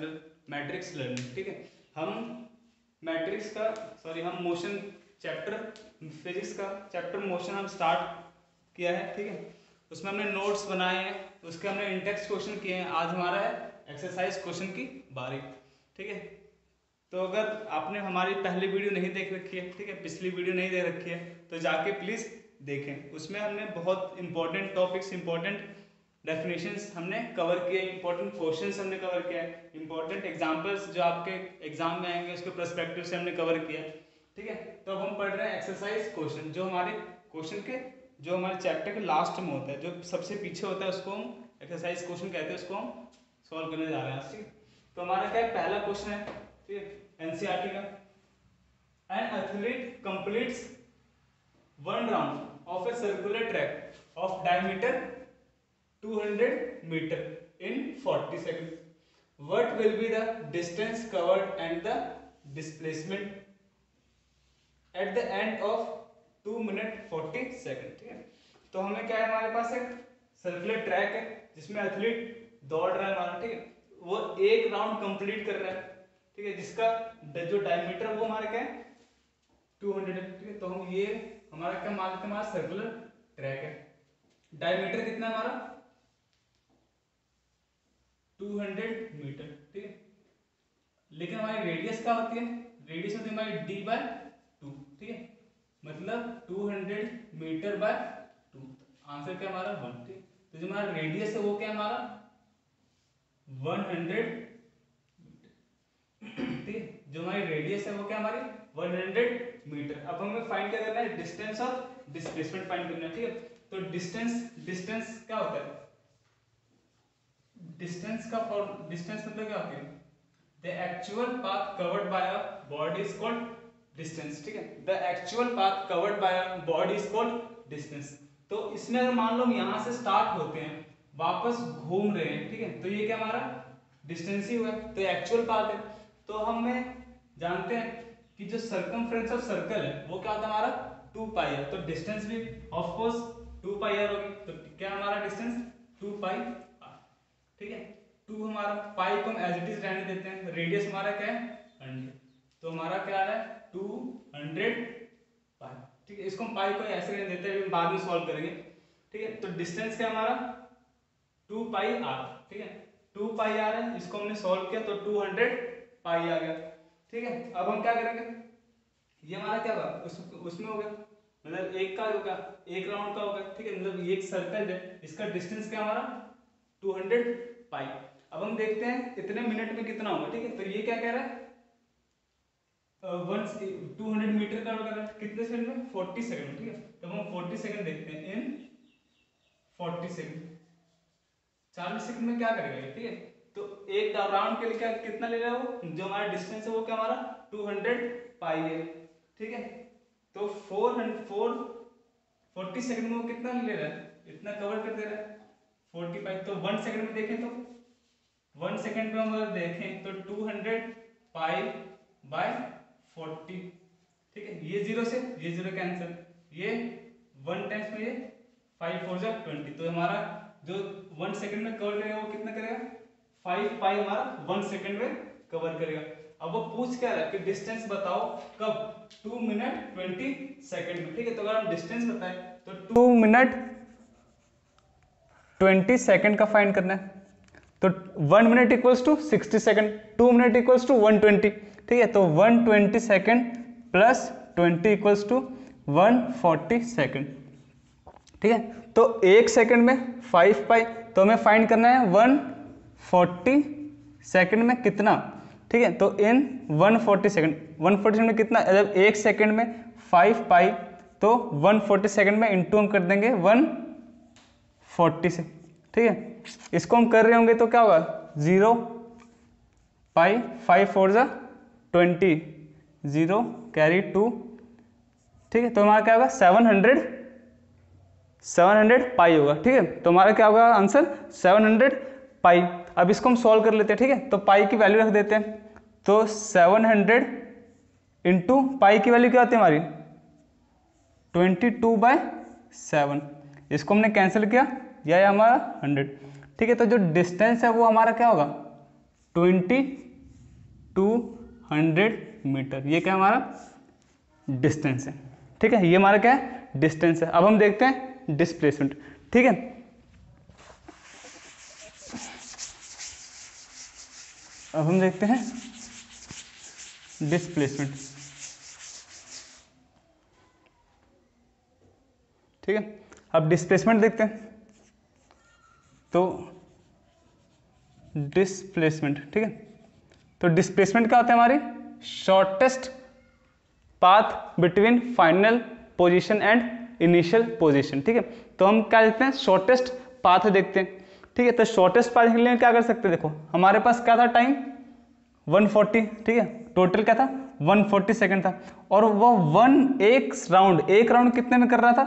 Channel matrix learning. ठीक है, हम मोशन चैप्टर फिजिक्स का चैप्टर मोशन हम स्टार्ट किया है। ठीक है, उसमें हमने नोट्स बनाए हैं, उसके हमने इंडेक्स क्वेश्चन किए हैं। आज हमारा है एक्सरसाइज क्वेश्चन की बारी। ठीक है, तो अगर आपने हमारी पहली वीडियो नहीं देख रखी है, ठीक है, पिछली वीडियो नहीं देख रखी है, तो जाके प्लीज़ देखें। उसमें हमने बहुत इंपॉर्टेंट टॉपिक्स, इंपॉर्टेंट डेफिनेशंस हमने कवर किए, इंपॉर्टेंट क्वेश्चंस हमने कवर किया है, इंपॉर्टेंट एग्जांपल्स जो आपके एग्जाम में आएंगे उसके पर्सपेक्टिव से हमने कवर किया। ठीक है, तो अब हम पढ़ रहे हैं एक्सरसाइज क्वेश्चन, जो हमारे क्वेश्चन के जो हमारे चैप्टर के लास्ट में होता है, जो सबसे पीछे होता है, उसको हम एक्सरसाइज क्वेश्चन कहते हैं, उसको हम सॉल्व करने जा रहे हैं। ठीक है, तो हमारा क्या है, पहला क्वेश्चन है, ठीक है, एनसीईआरटी का। An athlete completes one round of a circular track of diameter 200 metre in 40 seconds. What will be the distance covered and the displacement at the end of 2 minute 40 second. ठीक है, तो हमें क्या है, हमारे पास एक सर्कुलर ट्रैक है जिसमें एथलीट दौड़ रहा है हमारा। ठीक है, वो एक राउंड कंप्लीट कर रहा है। ठीक है, जिसका जो डायमीटर वो हमारा क्या है, 200 है। ठीक है, तो हम ये हमारा क्या मान लेते हैं, हमारा सर्कुलर ट्रैक है। डायमीटर कितना है हमारा, 200 मीटर। ठीक है, लेकिन हमारी रेडियस क्या होती है, रेडियस होती है हमारी d/2। ठीक है, मतलब 200 मीटर बाय 2, आंसर क्या हमारा 1। ठीक है, तो जो हमारा रेडियस है वो क्या है हमारा 100 मीटर। ठीक है, जो हमारी रेडियस है वो क्या हमारी 100 मीटर। अब हमें फाइंड क्या करना है, डिस्टेंस और डिस्प्लेसमेंट फाइंड करना है। ठीक है, तो डिस्टेंस क्या होता है, डिस्टेंस मतलब क्या होती है, the actual path covered by a body is called distance. ठीक है, the actual path covered by a body is called distance. तो इसमें अगर मान लो हम यहाँ से स्टार्ट होते हैं, वापस घूम रहे हैं, ठीक है, तो ये क्या हमारा डिस्टेंस ही हुआ, तो एक्चुअल पाथ है। तो हमें जानते हैं कि जो सर्कमफ्रेंस ऑफ सर्कल है वो क्या होता है हमारा 2 पाई है, तो डिस्टेंस भी ऑफ कोर्स 2 पाई आर होगी। तो क्या हमारा डिस्टेंस 2 पाई आर। ठीक है, 2 हमारा, पाई को हम एज इट इज रहने देते हैं, रेडियस हमारा क्या है 100, तो हमारा क्या आ रहा है 200 पाई। ठीक है, इसको हम पाई को ऐसे रहने देते हैं, बाद में सॉल्व करेंगे। ठीक है, तो डिस्टेंस क्या हमारा 2 पाई आर। ठीक है, 2 पाई आर है, इसको हमने सॉल्व किया तो 200 पाई आ गया। ठीक है, अब हम क्या करेंगे, ये हमारा क्या होगा, उसमें हो गया, मतलब एक का होगा, एक राउंड का होगा। ठीक है, मतलब एक सर्कल है, इसका डिस्टेंस क्या हमारा 200 पाई। अब हम देखते हैं इतने मिनट में कितना होगा। ठीक है, तो ये क्या कह रहा है 200 मीटर का होगा कितने सेकंड में, 40 सेकंड में। ठीक है, तो हम 40 सेकंड देखते हैं, इन 40 सेकंड 40 सेकंड में क्या करेगा ये। ठीक है, तो एक राउंड के लिए क्या कितना ले रहा है वो, जो हमारा डिस्टेंस है वो क्या हमारा 200 पाई है। ठीक है, तो 40 सेकंड में वो कितना ले रहा है, इतना कवर कर दे रहा है 40 पाई। तो 1 सेकंड में देखें, तो 1 सेकंड में हम अगर देखें तो 200 पाई बाय 40। ठीक है, ये 0 से ये 0 कैंसिल, ये 1 टाइम्स में ये 5 4 जा 20, तो हमारा जो 1 सेकंड में कवर करेगा वो कितना करेगा 5 पाई हमारा 1 सेकंड में कवर करेगा। अब वो पूछ क्या रहा है कि डिस्टेंस बताओ कब, 2 मिनट 20 सेकंड में। ठीक है, तो अगर हम डिस्टेंस बताएं तो 2 मिनट 20 सेकंड का फाइंड करना है, तो 1 minute equals to 60 second, 2 minute equals to 120। ठीक है, तो 120 second plus 20 equals to 140 second. ठीक है, तो 1 सेकंड में 5 पाई, तो हमें फाइंड करना है 140 सेकंड में कितना। ठीक है, तो इन 140 सेकंड में कितना, जब 1 सेकंड में 5 पाई तो 140 सेकंड में इंटू हम कर देंगे 140 से। ठीक है, इसको हम कर रहे होंगे तो क्या होगा 0 पाई 5 4 जा 20, 0 कैरी 2। ठीक है, तो हमारा क्या होगा 700 पाई होगा। ठीक है, तो हमारा क्या होगा आंसर 700 पाई। अब इसको हम सॉल्व कर लेते हैं। ठीक है, तो पाई की वैल्यू रख देते हैं, तो 700 इंटू पाई की वैल्यू क्या होती है हमारी 22/7, इसको हमने कैंसिल किया, यह हमारा 100। ठीक है, तो जो डिस्टेंस है वो हमारा क्या होगा 2200 मीटर, ये क्या हमारा डिस्टेंस है। ठीक है, ये हमारा क्या है डिस्टेंस है। अब हम देखते हैं डिस्प्लेसमेंट। ठीक है, अब हम देखते हैं डिस्प्लेसमेंट। ठीक है, अब डिस्प्लेसमेंट देखते हैं। तो डिस्प्लेसमेंट, ठीक है, तो डिस्प्लेसमेंट क्या होता है हमारी shortest path between final position and initial position. ठीक है, तो हम क्या देखते हैं शॉर्टेस्ट पाथ देखते हैं। ठीक है, तो शॉर्टेस्ट पाथ के लिए क्या कर सकते हैं, देखो हमारे पास क्या था टाइम 140। ठीक है, टोटल क्या था 140 सेकंड था, और वो एक राउंड कितने में कर रहा था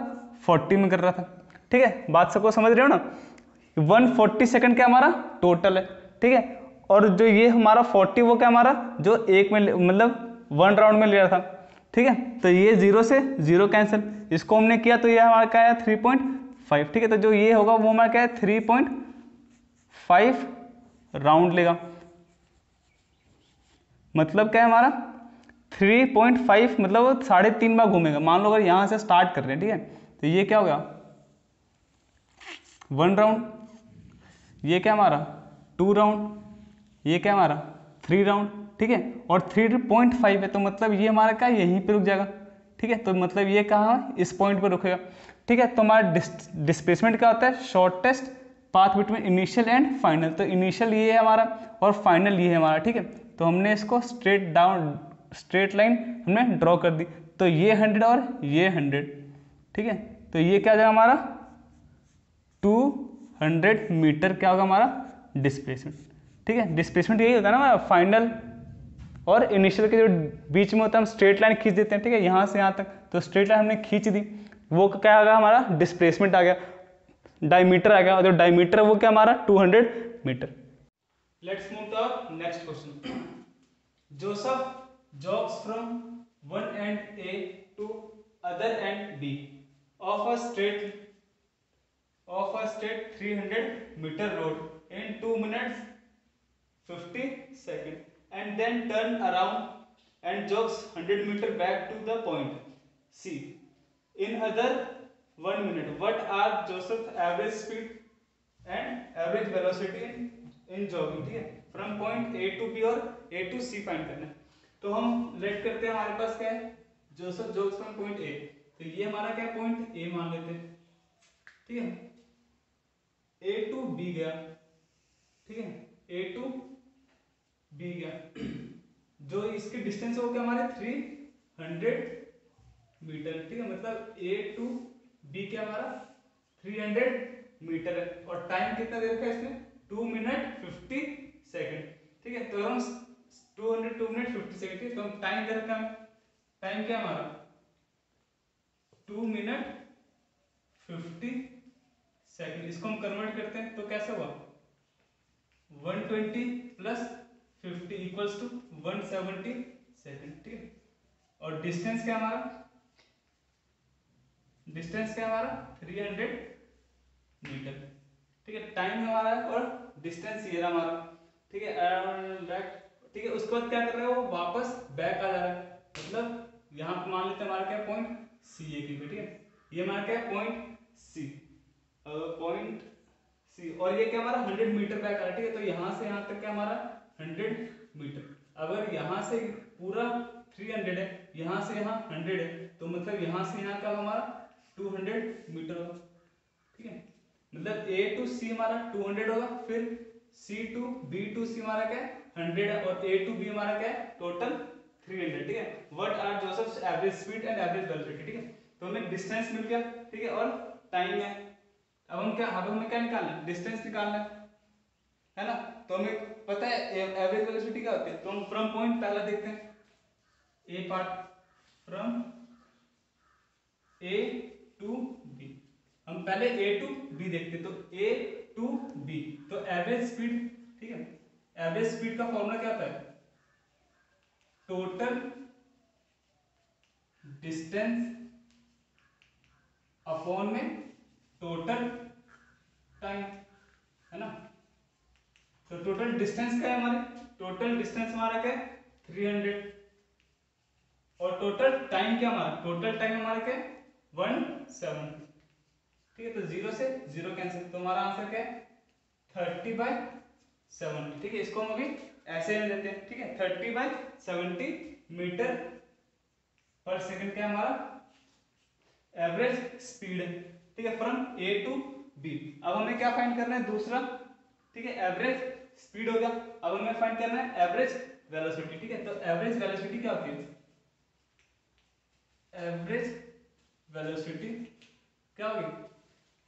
40 में कर रहा था। ठीक है, बात सबको समझ रहे हो ना, 140 सेकंड क्या हमारा टोटल है। ठीक है, और जो ये हमारा 40 वो क्या हमारा जो एक में मतलब 1 राउंड में ले रहा था। ठीक है, तो ये 0 से 0 कैंसिल, इसको हमने किया तो ये हमारा क्या है 3.5। ठीक है, तो जो ये होगा वो हमारा क्या है 3.5 राउंड लेगा। मतलब क्या है हमारा 3.5 मतलब वो 3.5 बार घूमेगा। मान लो अगर यहाँ से स्टार्ट कर रहे हैं, ठीक है, तो ये क्या हो गया 1 राउंड, ये क्या हमारा 2 राउंड, ये क्या हमारा 3 राउंड। ठीक है, और 3.5 है तो मतलब ये हमारा क्या यहीं पे रुक जाएगा। ठीक है, तो मतलब ये कहाँ इस पॉइंट पर रुकेगा। ठीक है, तो हमारा डिस्प्लेसमेंट क्या होता है shortest path between initial and final. तो इनिशियल ये है हमारा और फाइनल ये है हमारा। ठीक है, तो हमने इसको स्ट्रेट लाइन हमने ड्रॉ कर दी, तो ये 100 और ये 100। ठीक है, तो ये क्या जाएगा हमारा 200 मीटर क्या होगा हमारा डिस्प्लेसमेंट। ठीक है, डिस्प्लेसमेंट यही होता है ना हमारा फाइनल और इनिशियल के जो बीच में होता है हम स्ट्रेट लाइन खींच देते हैं। ठीक है, यहाँ से यहाँ तक, तो स्ट्रेट लाइन हमने खींच दी, वो क्या आ गया हमारा डिस्प्लेसमेंट आ गया, डायमीटर आ गया, और जो डायमीटर है वो क्या हमारा 200 metre. Let's move to next question. Joseph jogs from one end A to other end B of a straight 300 meter road in 2 minutes 50 seconds and then turn around and jogs 100 meter back to the point C in other 1 minute. What are Joseph's average speed and average velocity in jogging? ठीक है, from point A to B और A to C find करना है। तो हम late करते हैं, हमारे पास क्या है जोसेफ जोग्स फ्रॉम पॉइंट A, तो ये हमारा क्या पॉइंट A मान लेते हैं। ठीक है, A to B गया। ठीक है, A to B गया, जो इसकी डिस्टेंस है वो क्या हमारे 300 मीटर। ठीक है, मतलब A to B क्या हमारा 300 मीटर है, और टाइम कितना दे रखा है इसमें 2 मिनट 50 सेकंड। ठीक है, तो हम 2 मिनट 50 सेकंड। ठीक है, तो हम टाइम दे रखा है, टाइम क्या हमारा 2 मिनट 50 सेकंड। इसको हम कन्वर्ट करते हैं तो कैसे हुआ 120 प्लस 50 इक्वल्स टू 170 सेकंड। ठीक है, और डिस्टेंस क्या हमारा 300 मीटर। ठीक है, टाइम हमारा है और डिस्टेंस ये रहा हमारा। ठीक है, बैक। ठीक है, उसके बाद क्या कर रहा है वो वापस बैक आ जा रहा है, मतलब यहाँ पे मान लेते हैं हमारा क्या पॉइंट सी है। ठीक है, ये हमारा क्या पॉइंट सी, और ये क्या हमारा 100 मीटर बैक आ रहा है। ठीक है, तो यहाँ से यहाँ तक क्या हमारा 100 मीटर। अगर यहाँ से पूरा 300 है, यहाँ से यहाँ 100 है, तो मतलब यहाँ से यहाँ का हमारा 200 मीटर होगा। ठीक है, मतलब A to C हमारा 200 होगा, फिर C to B to C हमारा क्या है 100 है, और A to B हमारा क्या है टोटल 300। ठीक है, what are Joseph's average speed and average velocity. ठीक है, तो हमें डिस्टेंस मिल गया। ठीक है, और टाइम है। अब हमें क्या निकालना है डिस्टेंस निकालना है ना। तो हमें पता है एवरेज वेलोसिटी क्या होती है, तो हम फ्रॉम पॉइंट पहला देखते हैं A part, from A to B। हम पहले A to B देखते हैं, तो A to B, तो एवरेज स्पीड। ठीक है, एवरेज स्पीड का फॉर्मूला क्या होता है टोटल डिस्टेंस अपॉन में टोटल टाइम, है ना। तो टोटल डिस्टेंस क्या है हमारे, टोटल डिस्टेंस हमारा क्या है 300, और टोटल टाइम क्या हमारा, टोटल टाइम हमारा क्या है 170। ठीक है, तो 0 से 0 कैंसिल, तो हमारा आंसर क्या है 30/70। ठीक है, इसको हम अभी ऐसे ले लेते हैं। ठीक है, 30/70 मीटर पर सेकंड क्या हमारा एवरेज स्पीड है। ठीक है, फ्रॉम ए टू बी। अब हमें क्या फाइंड करना है दूसरा, ठीक है, एवरेज स्पीड हो गया। अब हमें फाइंड करना है एवरेज वेलोसिटी। ठीक है, तो एवरेज वेलोसिटी क्या होती है, एवरेज वेलोसिटी क्या होगी,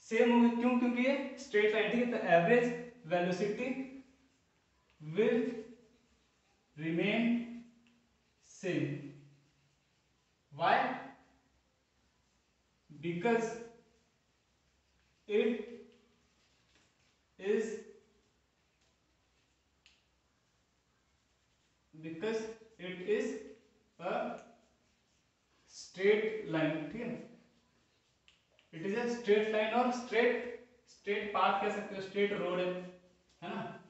सेम होगी, क्यों, क्योंकि ये स्ट्रेट लाइन। ठीक है, तो average velocity will remain same, why, because it is a straight line। ठीक है, it is a straight line, और स्ट्रेट पाथ कह सकते हो, स्ट्रेट रोड है ना।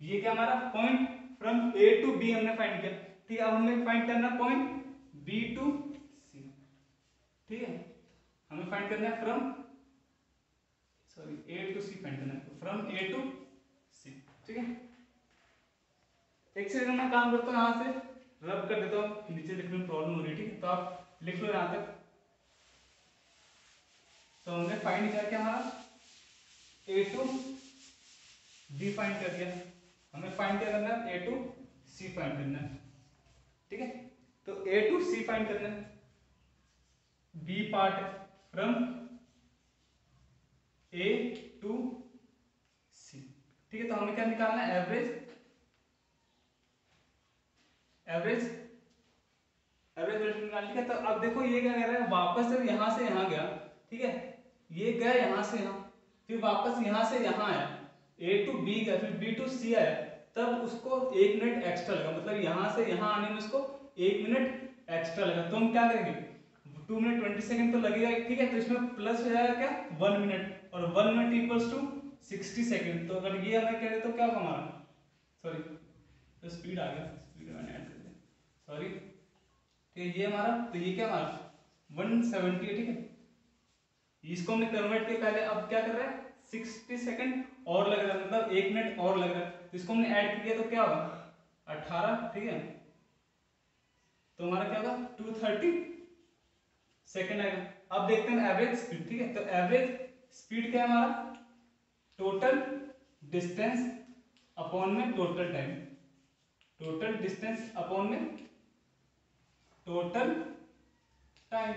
ये क्या हमारा point from A to B हमने फाइंड किया। ठीक है, अब हमें फाइंड करना पॉइंट बी टू सी। ठीक है, हमें फाइंड करना है from A to C find करना है, फ्रॉम ए टू सी। ठीक है, एक सेकंड में काम करता हूँ, यहाँ से रब कर देता हूँ, नीचे लिखने में प्रॉब्लम हो रही है। ठीक है, तो आप लिख लो यहाँ तक। तो हमने फाइंड किया क्या हमारा ए टू बी फाइंड कर दिया, हमें फाइंड क्या करना है ए टू सी फाइंड करना है। ठीक है, तो ए टू सी फाइंड करना है, बी पार्ट है फ्रॉम ए टू सी। ठीक है, तो हमें क्या निकालना है एवरेज वेलोसिटी निकालनी है। तो अब देखो ये क्या कर रहा है, वापस जब यहाँ से यहाँ गया, ठीक है, ये गया यहाँ से यहाँ, फिर वापस यहाँ से यहाँ आया, ए टू बी गया, फिर बी टू सी आया, तब उसको 1 मिनट एक्स्ट्रा लगा, मतलब यहाँ से यहाँ आने में उसको 1 मिनट एक्स्ट्रा लगा। तो हम क्या करेंगे, 2 मिनट 20 सेकंड तो लगेगा। ठीक है, तो इसमें प्लस हो जाएगा क्या 1 मिनट, और 1 मिनट इक्वल्स टू 60 सेकंड। तो अगर ये हमें कह दे तो क्या होगा हमारा, सॉरी तो स्पीड आ गया, स्पीड मैंने ऐड कर दिया, सॉरी। ठीक है, ये हमारा, तो ये क्या हमारा 170 है। ठीक है, इसको हमने कन्वर्ट किया पहले, अब क्या कर रहा है 60 सेकंड और लग रहा है, मतलब 1 मिनट और लग रहा है। तो इसको हमने ऐड किया तो क्या होगा 18। ठीक है, तो हमारा क्या होगा 230 सेकंड आएगा। अब देखते हैं एवरेज स्पीड। ठीक है, तो एवरेज स्पीड क्या है हमारा, टोटल डिस्टेंस अपॉन में total time, total distance upon में टोटल टाइम।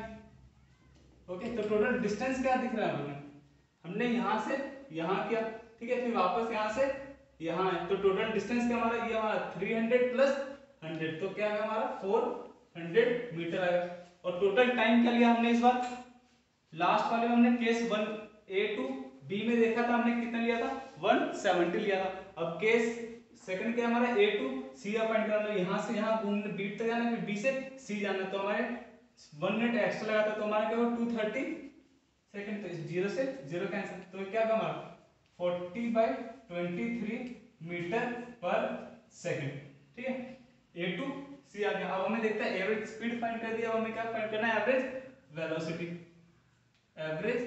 ओके, तो टोटल डिस्टेंस क्या दिख रहा है हमने यहाँ से यहाँ किया। ठीक है, फिर वापस यहाँ से यहाँ है, तो टोटल डिस्टेंस क्या हमारा, ये हमारा 300 प्लस 100, तो क्या है हमारा 400 मीटर आएगा। और टोटल टाइम क्या लिया हमने इस बार, लास्ट वाले में हमने केस 1 ए टू बी में देखा था, हमने कितना लिया था 170 लिया था। अब केस सेकंड क्या हमारा ए टू सी फाइंड करना, यहाँ से यहाँ घूमने बी तक जाना, फिर बी से सी जाना, तो हमारे 1 मिनट एक्स्ट्रा लगा था, तो हमारा क्या होगा 230 सेकंड। तो 0 से 0 कैंसिल, तो क्या होगा हमारा 40/23 मीटर पर सेकंड। ठीक है, ए टू सी आ गया। अब हमें देखता है एवरेज स्पीड फाइंड कर दिया, अब हमें क्या फाइंड करना है average velocity, average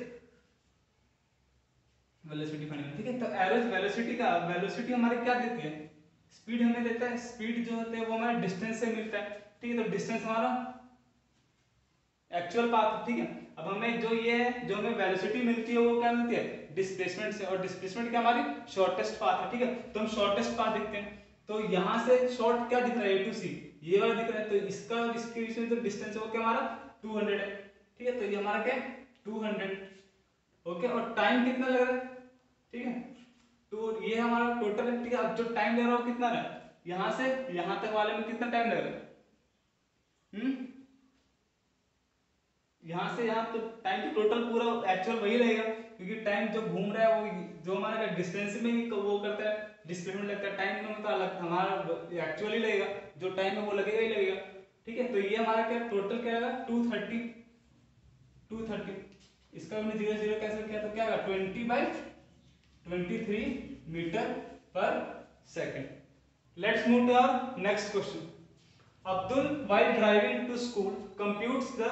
velocity find करना। ठीक है, तो एवरेज वेलोसिटी का, वेलोसिटी हमारे क्या देती है, स्पीड हमें देता है, स्पीड जो होते हैं वो हमारे डिस्टेंस से मिलता है। ठीक है, तो डिस्टेंस हमारा एक्चुअल पाथ। ठीक है, अब हमें जो ये है, जो हमें वेलोसिटी मिलती है वो क्या मिलती है डिस्प्लेसमेंट से, और डिस्प्लेसमेंट क्या हमारी शॉर्टेस्ट पाथ है। ठीक है, तो हम शॉर्टेस्ट पाथ देखते हैं, तो यहाँ से शॉर्ट क्या दिख रहा है ए टू सी, ये वाला दिख रहा है, तो इसका इसके बीच में जो डिस्टेंस है वो क्या हमारा 200 है। ठीक है, तो ये हमारा क्या है 200। ओके, और टाइम कितना लग रहा है, ठीक है, तो ये हमारा टोटल है। ठीक है, अब जो टाइम लग रहा है वो कितना है, यहाँ से यहाँ तक वाले में कितना टाइम लग रहा है, यहाँ से यहाँ, तो टाइम तो टोटल पूरा एक्चुअल वही रहेगा, क्योंकि टाइम जो घूम रहा है वो जो हमारा डिस्टेंस में ही वो करता है, डिस्प्लेसमेंट लगता है, टाइम में तो अलग हमारा एक्चुअली लगेगा, जो टाइम है वो लगेगा ही लगेगा। ठीक है, तो ये हमारा क्या टोटल क्या आएगा 230, इसका हमने 0 0 कैंसिल किया तो क्या आएगा 20/23 मीटर पर second. Let's move to our next question. Abdul, while driving to school, computes the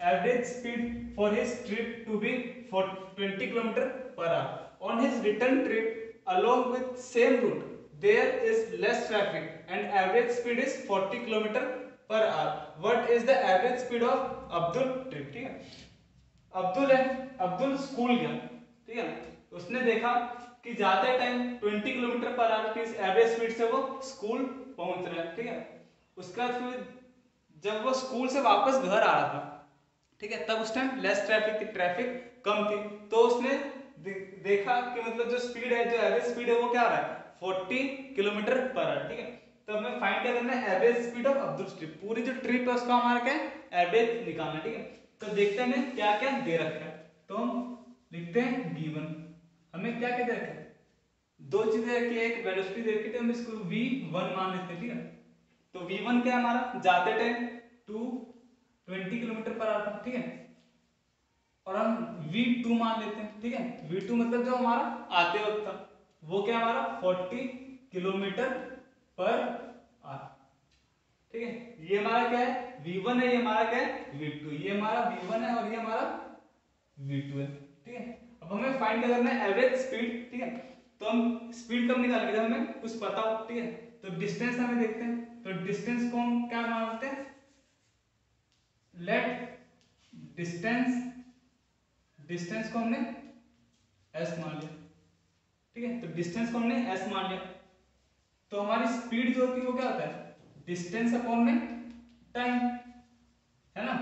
average speed for his trip to be for 20 km per hour. On his return trip, along with same route, there is less traffic and average speed is 40 km per hour. What is the average speed of Abdul trip? ठीक है, अब्दुल है, Abdul school गया, ठीक है, उसने देखा कि जाते टाइम 20 किलोमीटर पर आवर की एवरेज स्पीड से वो स्कूल पहुंच रहा है, ठीक है। उसके बाद फिर जब वो स्कूल से वापस घर आ रहा था, ठीक है, तब उस टाइम लेस ट्रैफिक थी, ट्रैफिक कम थी, तो उसने देखा कि मतलब जो स्पीड है, जो एवरेज स्पीड है वो क्या आ रहा है 40 किलोमीटर पर आवर, ठीक है। तो हमें फाइंड क्या करना है, average speed of Abdul trip, पूरी जो ट्रिप है उसका हमारा क्या है एवरेज निकालना, ठीक है। तो देखते हैं हमें क्या क्या दे रखा है, तो हम लिखते हैं v1, हमें क्या क्या दे रखा है, दो चीजें रखी है, एक वेलोसिटी दे रखी है, तो हम इसको v1 मान लेते हैं, ठीक है। तो v1 क्या है हमारा, जाते टाइम 20 किलोमीटर पर आवर, ठीक है, और हम v2 मान लेते हैं, ठीक है। v2 मतलब जो हमारा आते वक्त था वो क्या हमारा 40 किलोमीटर पर आवर, ठीक है। ये हमारा क्या है v1 है, ये हमारा क्या है v2, ये हमारा v1 है और ये हमारा v2 है, ठीक है। अब हमें फाइंड करना है एवरेज स्पीड, ठीक है। तो हम स्पीड कब निकालेंगे, जब हमें कुछ पता हो, ठीक है। तो डिस्टेंस हमें देखते हैं, तो डिस्टेंस को हम क्या मानते हैं, लेट डिस्टेंस, डिस्टेंस को हमने s मान लिया, ठीक है। तो डिस्टेंस को हमने s मान लिया, तो हमारी स्पीड जो होती है वो क्या होता है डिस्टेंस अपॉन में टाइम, है ना।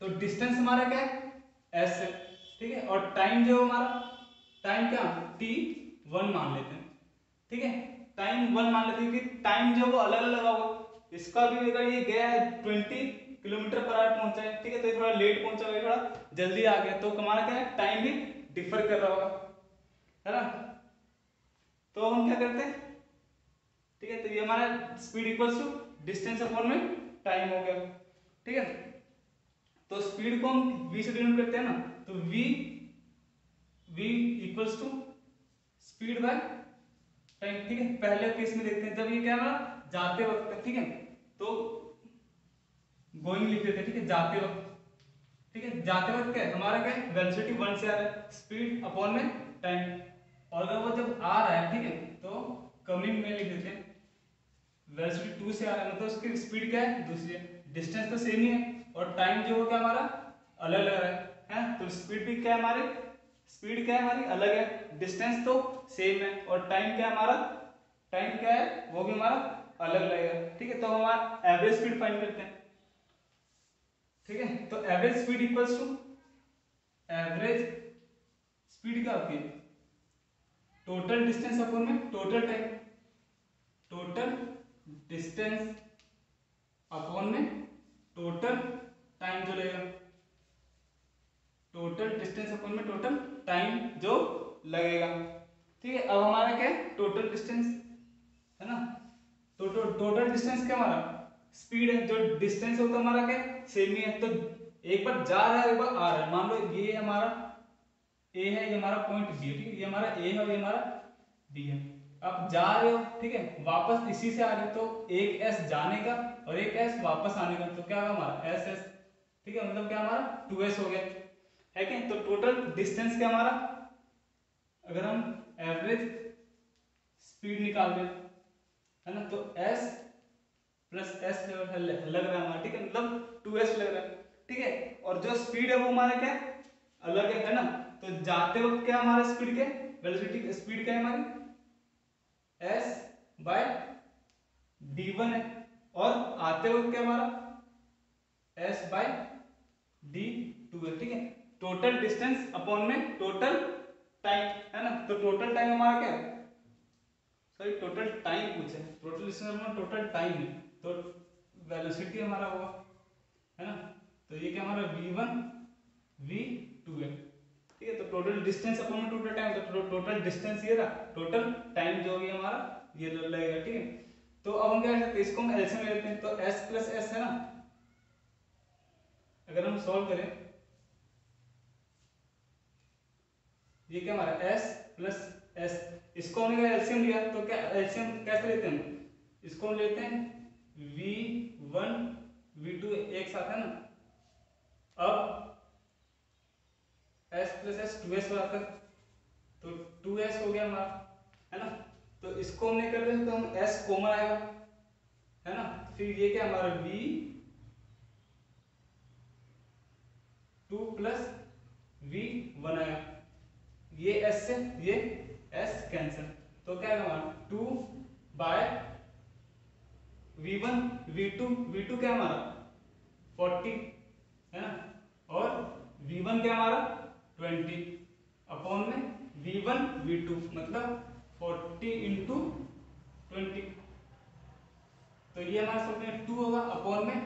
तो डिस्टेंस हमारा क्या है s है, ठीक है, और टाइम जो हमारा, टाइम क्या t1 मान लेते हैं, ठीक है। टाइम 1 मान लेते हैं क्योंकि टाइम जो वो अलग अलग होगा, इसका भी अगर ये गया है 20 किलोमीटर पर आवर पहुंचा है, ठीक है, तो ये थोड़ा लेट पहुंचा है, थोड़ा जल्दी आ गया, तो हमारा क्या है टाइम भी डिफर कर रहा होगा, है ना। तो हम क्या करते हैं, ठीक है, तो ये हमारा speed equals to distance upon में टाइम हो गया, ठीक है। तो स्पीड को हम v से डिनोट करते हैं ना, तो v equals to speed by time, ठीक है। पहले केस में देखते हैं, जब ये क्या है हमारा जाते वक्त, ठीक है, तो गोइंग लिख देते हैं, ठीक है, जाते वक्त, ठीक है। जाते वक्त क्या है हमारा, क्या है वेलोसिटी 1 से आ रहा है, स्पीड अपॉन में टाइम, और अगर वो जब आ रहा है, ठीक है, तो कमिंग में लिख देते हैं, वेलोसिटी 2 से आ रहा है, मतलब उसकी स्पीड क्या है दूसरी है, डिस्टेंस तो सेम ही है और टाइम जो क्या हमारा अलग अलग है, तो स्पीड भी क्या है हमारी, स्पीड क्या है हमारी अलग है, डिस्टेंस तो सेम है और टाइम क्या है हमारा, टाइम क्या है वो भी हमारा अलग लगेगा, ठीक है। तो हम हमारा एवरेज स्पीड फाइंड करते हैं, ठीक है। तो average speed equals to, average speed क्या होती है टोटल डिस्टेंस अपॉन में total time, total distance upon में टोटल टाइम जो लगेगा, टोटल डिस्टेंस अपॉन में टोटल टाइम जो लगेगा, ठीक है। अब हमारा क्या है टोटल डिस्टेंस, है ना, तो टोटल डिस्टेंस क्या हमारा स्पीड है, जो डिस्टेंस होता है हमारा क्या सेम ही है, तो एक बार जा रहा है एक बार आ रहा है, मान लो ये हमारा ए है, ये हमारा पॉइंट बी है, ठीक है, ये हमारा ए है और ये हमारा बी है। अब जा रहे हो, ठीक है, वापस इसी से आ रहे हो, तो एक एस जाने का और एक एस वापस आने का, तो क्या होगा हमारा एस एस, ठीक है, मतलब क्या हमारा 2s हो गया, है क्या। तो टोटल डिस्टेंस क्या हमारा, अगर हम एवरेज स्पीड निकाल दें, है ना, तो s प्लस एस लग रहा है हमारा, ठीक है, मतलब 2s लग रहा है, ठीक है। और जो स्पीड है वो हमारा क्या अलग है ना। तो जाते वक्त क्या हमारा स्पीड क्या वेलोसिटी स्पीड क्या है हमारी s बाय d1 है, और आते वक्त क्या हमारा s बाय d2 है, ठीक है। टोटल डिस्टेंस अपॉन में टोटल टाइम, है ना, तो टोटल टाइम हमारा क्या है, सॉरी टोटल टाइम पूछे, total distance upon total time है, तो वेलोसिटी हमारा होगा, है ना, तो ये क्या हमारा v1 v2 है, ठीक है। तो टोटल डिस्टेंस अपॉन में टोटल टाइम, तो टोटल डिस्टेंस ये रहा, टोटल टाइम जो भी हमारा ये लगेगा, ठीक है। तो अब हम क्या कर सकते हैं, इसको हम एलसीएम ले लेते हैं, तो s प्लस एस है ना, अगर हम सॉल्व करें, ये क्या हमारा s प्लस एस, इसको हमने एलसीएम लिया तो क्या एलसीएम कैसे लेते हैं हम, इसको हम लेते हैं v1 v2 एक साथ है ना, अब s प्लस s 2s हो जाता है तो 2s हो गया हमारा, है ना। तो इसको हमने कर लिया तो हम s कॉमन आएगा, है ना। फिर ये क्या हमारा v2 प्लस v1 आएगा, ये s से ये s कैंसिल, तो क्या आएगा हमारा 2 बाय v1 v2 क्या हमारा 40 है ना, और v1 क्या हमारा 20 अपॉन में v1 v2 मतलब 40 इंटू 20, तो ये हमारा सब में 2 होगा अपॉन में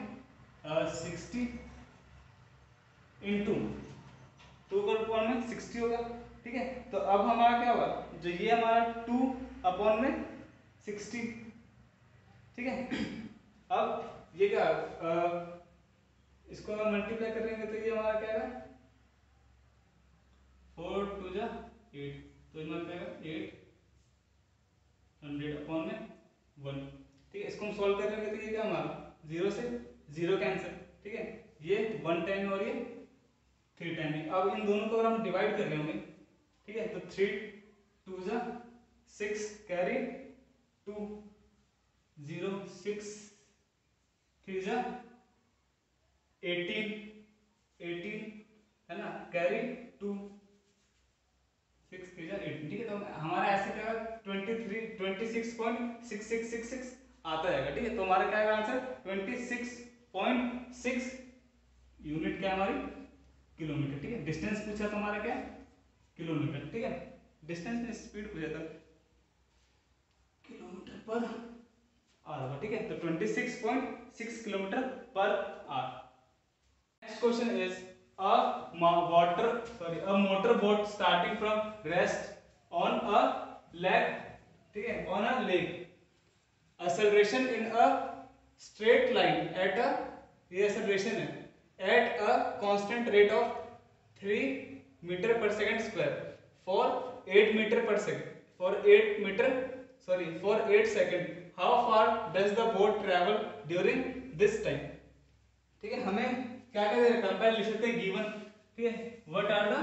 60 इंटू 2 का अपॉन में 60 होगा, ठीक है। तो अब हमारा क्या होगा, जो ये हमारा 2 अपॉन में 60, ठीक है। अब ये क्या इसको हम मल्टीप्लाई करेंगे तो ये हमारा क्या आएगा 4 2 जा 8, तो ये हमारा क्या आएगा 800 अपॉन में 1, ठीक है। इसको हम सॉल्व करेंगे तो ये क्या हमारा 0 से 0 कैंसिल, ठीक है। ये 1 टाइम और ये 3 टाइम में, अब इन दोनों को अगर हम डिवाइड कर लेंगे, ठीक है, तो 3 2 जा 6 कैरी 2 0 6 3 जा 18 है ना, कैरी 2 6 3 जा 18, ठीक है। तो हमारा ऐसे क्या 26.6666 आता रहेगा, ठीक है। तो हमारा क्या आएगा आंसर 26.6 यूनिट क्या हमारी किलोमीटर, ठीक है। डिस्टेंस पूछा तो हमारा क्या किलोमीटर, ठीक है। डिस्टेंस में स्पीड पूछा था किलोमीटर पर आवर होगा, ठीक है। तो 26.6 kilometre per hour. Next question is a motor boat starting from rest on a lake, ठीक है, on a lake, acceleration in a straight line at a, ये acceleration है at a constant rate of 3 meter per second square for 8 meter per second for 8 second, how far does the boat travel during this time, ठीक है। हमें क्या क्या दे रखा है, पहले लिख सकते हैं गिवन, ठीक है, what are the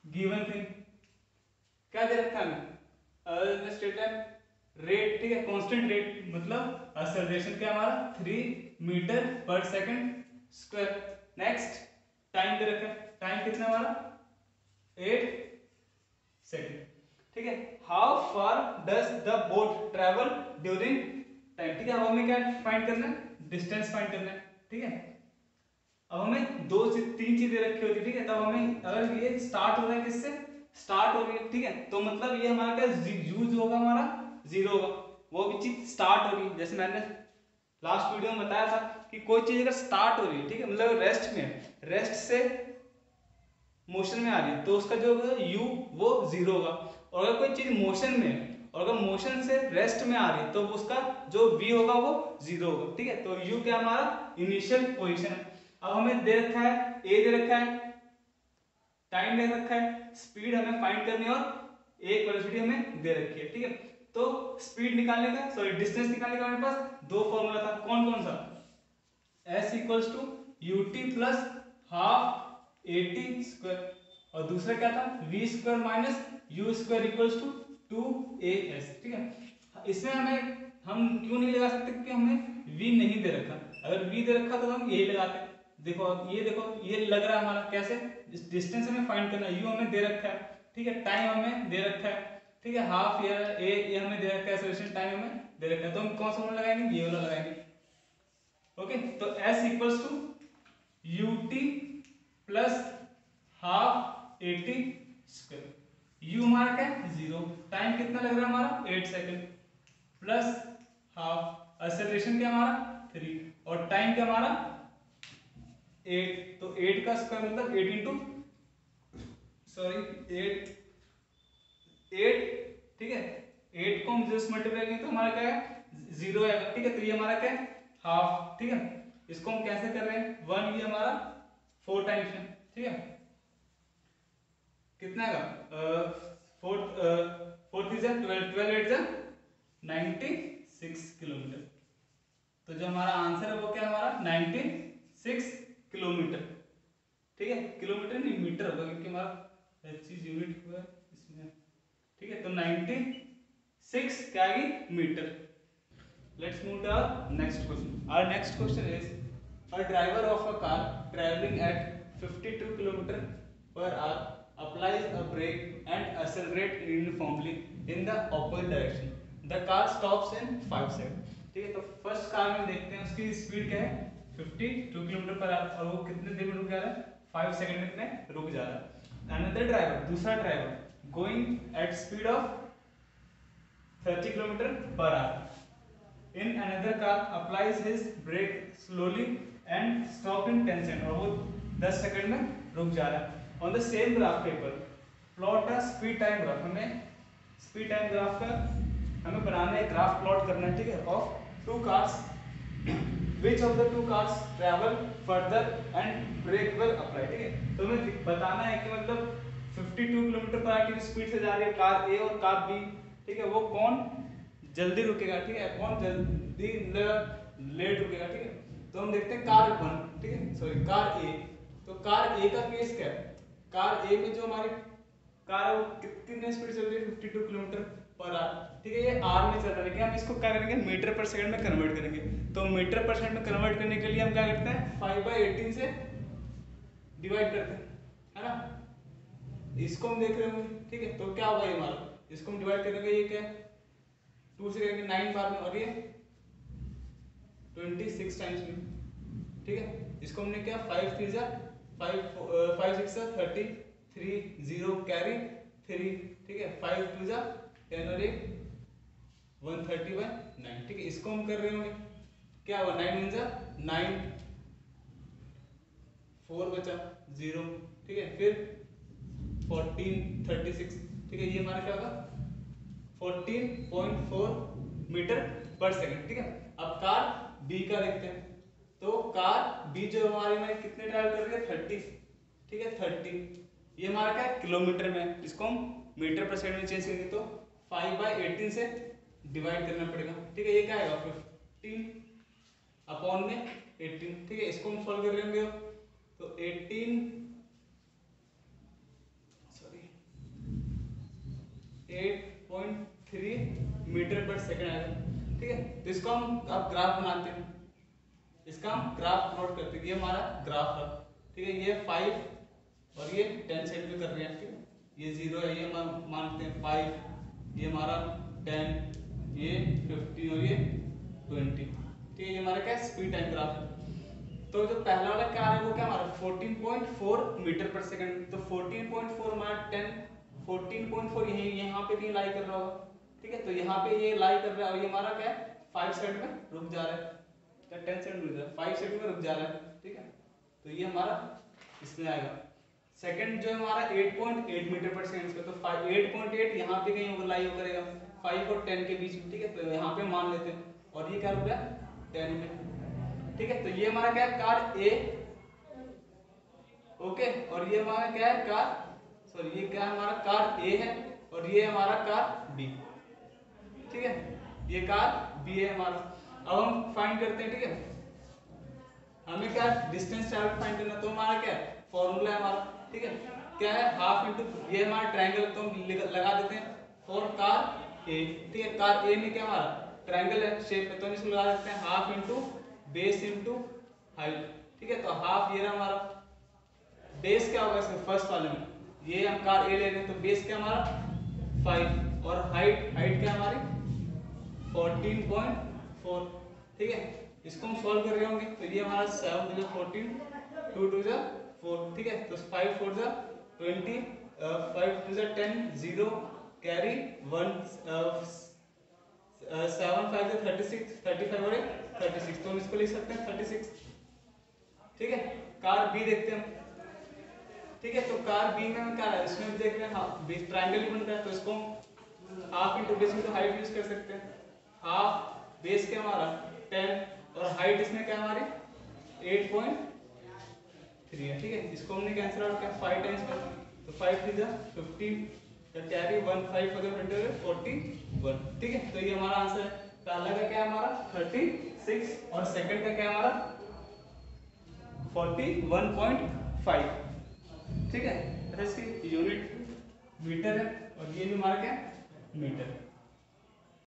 given thing, क्या दे रखा है हमें स्ट्रेट लाइन रेट, ठीक है, कांस्टेंट रेट मतलब एक्सेलरेशन क्या हमारा 3 मीटर पर सेकंड स्क्वायर। नेक्स्ट टाइम दे रखा है, टाइम कितना हमारा 8 सेकंड, ठीक है। How far does the boat travel during time, ठीक है। अब हमें क्या फाइंड करना है, डिस्टेंस फाइंड करना है, ठीक है। अब हमें 2 से 3 चीजें रखी होती है, ठीक है। तब हमें अगर ये स्टार्ट हो रहा है किससे, स्टार्ट हो रही है, ठीक है, तो मतलब ये हमारा क्या यूज होगा हमारा 0 होगा, वो भी चीज स्टार्ट हो रही है। जैसे मैंने लास्ट वीडियो में बताया था कि कोई चीज अगर स्टार्ट हो रही है, ठीक है, मतलब रेस्ट में, रेस्ट से मोशन में आ रही है तो उसका जो u वो 0 होगा, और अगर कोई चीज मोशन में है और अगर मोशन से रेस्ट में आ रही है तो उसका जो v होगा वो 0 होगा, ठीक है। तो u क्या हमारा इनिशियल पोजीशन है। अब हमें दे रखा है a दे रखा है, टाइम दे रखा है, स्पीड हमें फाइंड करनी है और एक वेलोसिटी हमें दे रखी है, ठीक है। तो स्पीड निकालने का, सॉरी डिस्टेंस निकालने का हमारे पास 2 फॉर्मूला था, कौन कौन सा, s equals to ut plus half at square, और दूसरा क्या था v square minus u square equals to 2as, ठीक है। इसमें हम क्यों नहीं लगा सकते, क्योंकि हमें v नहीं दे रखा, अगर v दे रखा तो हम यही लगाते। देखो ये लग रहा है हमारा कैसे, डिस्टेंस हमें फाइंड करना है, u हमें दे रखा है, ठीक है, टाइम हमें दे रखा है, ठीक है, हाफ ये हमें दे रखा है, एक्सेलरेशन टाइम हमें दे रखा है, तो हम कौन सा वाला लगाएंगे, ये वाला लगाएंगे, ओके। तो s equals to ut plus half 80 square, u हमारा क्या है 0, टाइम कितना लग रहा है हमारा 8 सेकंड, प्लस हाफ एक्सेलरेशन क्या हमारा 3 और टाइम क्या हमारा 8, तो 8 का स्क्वायर मतलब 8 इंटू 8, ठीक है, 8 को हम 0 से मल्टीप्लाई करेंगे तो हमारा क्या है 0 आएगा, ठीक है। तो ये हमारा क्या है हाफ, ठीक है। इसको हम कैसे कर रहे हैं 1, ये हमारा 4 टाइम्स है, ठीक है, कितना आएगा फोर्थ इज 12 8 96 किलोमीटर। तो जो हमारा आंसर है वो क्या है हमारा 96 किलोमीटर। ठीक है, किलोमीटर नहीं मीटर होगा क्योंकि हमारा हर चीज यूनिट हुआ है इसमें। ठीक है, तो 96 क्या आएगी metre. Let's move to our next question. Our next question is a driver of a car traveling at 52 km per hour applies a brake and accelerates uniformly in the opposite direction. The car stops in 5 seconds. ठीक है, तो first car में देखते हैं उसकी speed क्या है 52 km per hour और वो कितने देर में रुक जा रहा है 5 सेकंड में रुक जा रहा है। अनदर ड्राइवर, दूसरा driver going at speed of 30 km per hour in another car applies his brake slowly and stop in 10 second और वो 10 सेकंड में रुक जा रहा है। On the same graph paper plot a speed time graph. हमें speed time graph का हमें बनाना है, ग्राफ प्लॉट करना है। ठीक है, of two cars which of the two cars travel further and brake will apply. ठीक है, तो हमें बताना है कि मतलब 52 किलोमीटर पर आवर की स्पीड से जा रही है कार ए और कार बी। ठीक है, वो कौन जल्दी रुकेगा, ठीक है, कौन जल्दी लेट रुकेगा। ठीक है, तो हम देखते हैं कार वन, ठीक है सॉरी कार ए। तो कार ए का केस क्या है, कार ए में जो हमारी कार है वो कितने स्पीड चल रही है 52 किलोमीटर पर आवर। ठीक है, ये आर में चल रहा है लेकिन हम इसको क्या करेंगे मीटर पर सेकंड में कन्वर्ट करेंगे। तो मीटर पर सेकंड में कन्वर्ट करने के लिए हम क्या करते हैं 5/18 से डिवाइड करते हैं, है ना। इसको हम देख रहे होंगे। ठीक है, तो क्या होगा ये हमारा, इसको हम डिवाइड करेंगे, ये क्या है 2 से करेंगे 9 बार में और ये 26 टाइम्स में। ठीक है, इसको हमने क्या 5 3 जा 5 6 जा 30 3 0 कैरी 3। ठीक है, 5 2 जा 10 और 1 131 9। ठीक है, इसको हम कर रहे होंगे क्या हुआ 9 1 जा 9 4 बचा 0। ठीक है, फिर 14 36। ठीक है, ये हमारा क्या होगा 14.4 मीटर पर सेकंड। ठीक है, अब कार बी का देखते हैं। तो कार बी जो हमारी में कितने ट्रैवल कर रही है 30। ठीक है 30, ये हमारा क्या है किलोमीटर में, इसको हम मीटर पर सेकंड में चेंज करेंगे तो 5/18 से डिवाइड करना पड़ेगा। ठीक है, ये क्या आएगा 15 अपॉन में 18। ठीक है, इसको हम सॉल्व कर लेंगे तो 8.3 मीटर पर सेकंड आएगा। ठीक है, तो इसको हम अब ग्राफ बनाते हैं, इसका हम ग्राफ प्लॉट करते हैं। ये हमारा ग्राफ है। ठीक है, ये 5 और ये 10 सेकंड में कर रहे हैं। ठीक है, ये 0 है, ये मानते हैं 5, ये हमारा 10, ये 15 और ये 20। ठीक है, ये हमारा क्या स्पीड टाइम ग्राफ है। तो जो पहला वाला क्या है वो क्या हमारा 14.4 मीटर पर सेकंड। तो 14.4 हमारा 10 14.4 यही यहाँ पे कहीं लाई कर रहा होगा। ठीक है, तो यहाँ पे ये लाई कर रहा है और ये हमारा क्या है 5 सेकंड में रुक जा रहा है, 10 सेकंड रुक जा रहा है 5 सेकंड में रुक जा रहा है। ठीक है, तो ये हमारा इसमें आएगा। सेकंड जो हमारा 8.8 मीटर पर सेकंड पे, तो 8.8 यहाँ पे कहीं होगा लाई करेगा 5 और 10 के बीच में। ठीक है, तो यहाँ पे मान लेते हैं और ये क्या रुक रहा है 10 में। ठीक है, तो ये हमारा क्या है कार ए, ओके, और ये हमारा क्या है कार सॉरी ये क्या है हमारा कार ए है और ये हमारा कार बी। ठीक है, ये कार बी है हमारा। अब हम फाइंड करते हैं। ठीक है, हमें क्या डिस्टेंस ट्रैवल फाइंड करना, तो हमारा क्या है फॉर्मूला है हमारा। ठीक है, क्या है हाफ इंटू ये हमारा ट्रायंगल, तो हम लगा देते हैं फॉर कार ए। ठीक है, कार ए में क्या हमारा ट्रायंगल है शेप है, तो हम इसको लगा देते हैं half into base into height. ठीक है, तो हाफ ये रहा हमारा, बेस क्या होगा इसमें फर्स्ट वाले में, ये हम कार ए ले रहे हैं तो बेस क्या हमारा 5 और हाइट क्या हमारी 14.4। ठीक है, इसको हम सॉल्व कर रहे होंगे तो ये हमारा 7 2 14 2 2 4। ठीक है, तो 5 4 20 5 2 10 0 कैरी 1 7 5 36 35 और 36, तो हम इसको लिख सकते हैं 36। ठीक है, कार बी देखते हैं हम। ठीक है, तो कार बी में क्या है इसमें देख रहे हैं हाँ ट्रायंगल ही बन रहा है, तो इसको half into base into height use कर सकते हैं। हाफ बेस क्या हमारा 10 और हाइट इसमें क्या हमारी 8.3 है। ठीक है, इसको हमने कैंसिल आउट किया 5 टाइम्स में, तो 5 3 15 जब कैरी 15 होगा फिर 41, ठीक है। तो ये हमारा आंसर है। पहला का क्या है हमारा 36 और सेकंड का क्या है हमारा 41.5, ठीक है। इसकी यूनिट मीटर है और ये भी हमारा क्या मीटर।